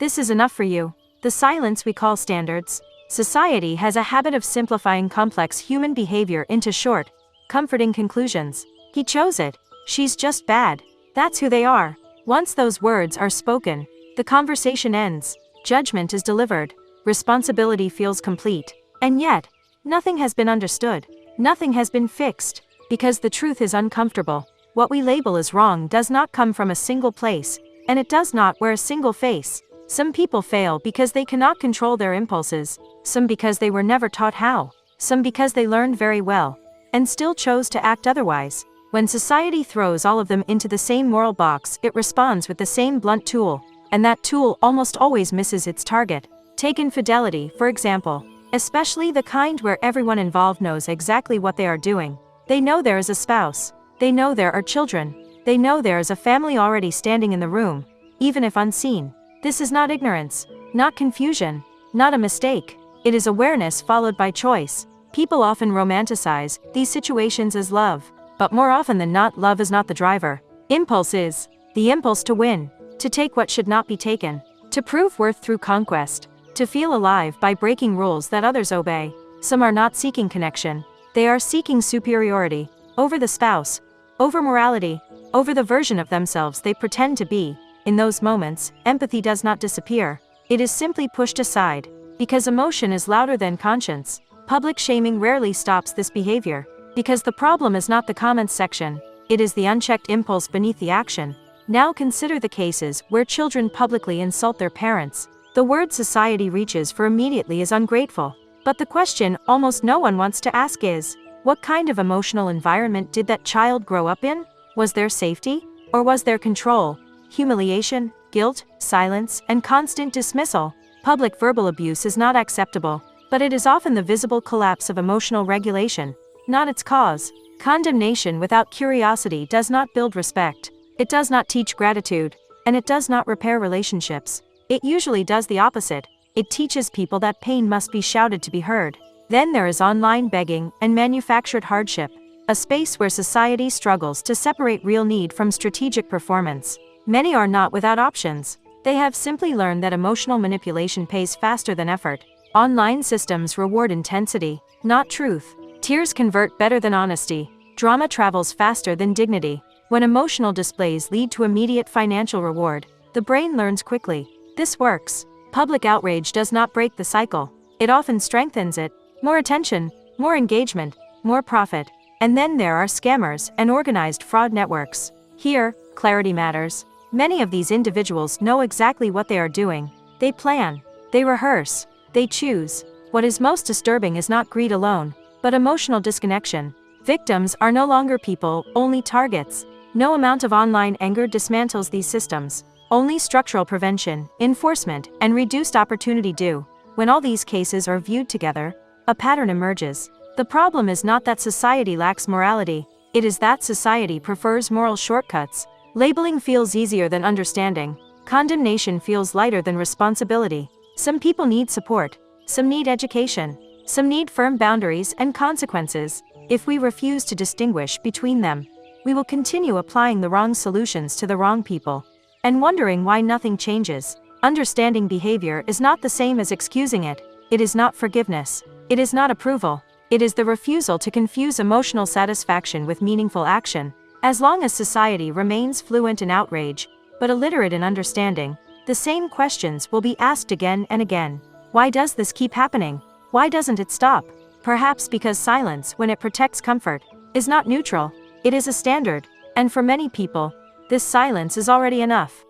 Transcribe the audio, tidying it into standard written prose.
This is enough for you. The silence we call standards. Society has a habit of simplifying complex human behavior into short, comforting conclusions. He chose it. She's just bad. That's who they are. Once those words are spoken, the conversation ends. Judgment is delivered. Responsibility feels complete. And yet, nothing has been understood. Nothing has been fixed. Because the truth is uncomfortable. What we label as wrong does not come from a single place, and it does not wear a single face. Some people fail because they cannot control their impulses, some because they were never taught how, some because they learned very well, and still chose to act otherwise. When society throws all of them into the same moral box, it responds with the same blunt tool, and that tool almost always misses its target. Take infidelity, for example, especially the kind where everyone involved knows exactly what they are doing. They know there is a spouse. They know there are children. They know there is a family already standing in the room, even if unseen. This is not ignorance, not confusion, not a mistake. It is awareness followed by choice. People often romanticize these situations as love, but more often than not, love is not the driver. Impulse is the impulse to win, to take what should not be taken, to prove worth through conquest, to feel alive by breaking rules that others obey. Some are not seeking connection. They are seeking superiority over the spouse, over morality, over the version of themselves they pretend to be. In those moments, empathy does not disappear. It is simply pushed aside, because emotion is louder than conscience. Public shaming rarely stops this behavior, because the problem is not the comments section, it is the unchecked impulse beneath the action. Now consider the cases where children publicly insult their parents. The word society reaches for immediately is ungrateful. But the question almost no one wants to ask is, what kind of emotional environment did that child grow up in? Was there safety? Or was there control, humiliation, guilt, silence, and constant dismissal? Public verbal abuse is not acceptable, but it is often the visible collapse of emotional regulation, not its cause. Condemnation without curiosity does not build respect. It does not teach gratitude, and it does not repair relationships. It usually does the opposite. It teaches people that pain must be shouted to be heard. Then there is online begging and manufactured hardship, a space where society struggles to separate real need from strategic performance. Many are not without options. They have simply learned that emotional manipulation pays faster than effort. Online systems reward intensity, not truth. Tears convert better than honesty. Drama travels faster than dignity. When emotional displays lead to immediate financial reward, the brain learns quickly. This works. Public outrage does not break the cycle. It often strengthens it. More attention, more engagement, more profit. And then there are scammers and organized fraud networks. Here, clarity matters. Many of these individuals know exactly what they are doing. They plan. They rehearse. They choose. What is most disturbing is not greed alone, but emotional disconnection. Victims are no longer people, only targets. No amount of online anger dismantles these systems. Only structural prevention, enforcement, and reduced opportunity do. When all these cases are viewed together, a pattern emerges. The problem is not that society lacks morality, it is that society prefers moral shortcuts. Labeling feels easier than understanding. Condemnation feels lighter than responsibility. Some people need support. Some need education. Some need firm boundaries and consequences. If we refuse to distinguish between them, we will continue applying the wrong solutions to the wrong people, and wondering why nothing changes. Understanding behavior is not the same as excusing it. It is not forgiveness. It is not approval. It is the refusal to confuse emotional satisfaction with meaningful action. As long as society remains fluent in outrage, but illiterate in understanding, the same questions will be asked again and again. Why does this keep happening? Why doesn't it stop? Perhaps because silence, when it protects comfort, is not neutral. It is a standard. And for many people, this silence is already enough.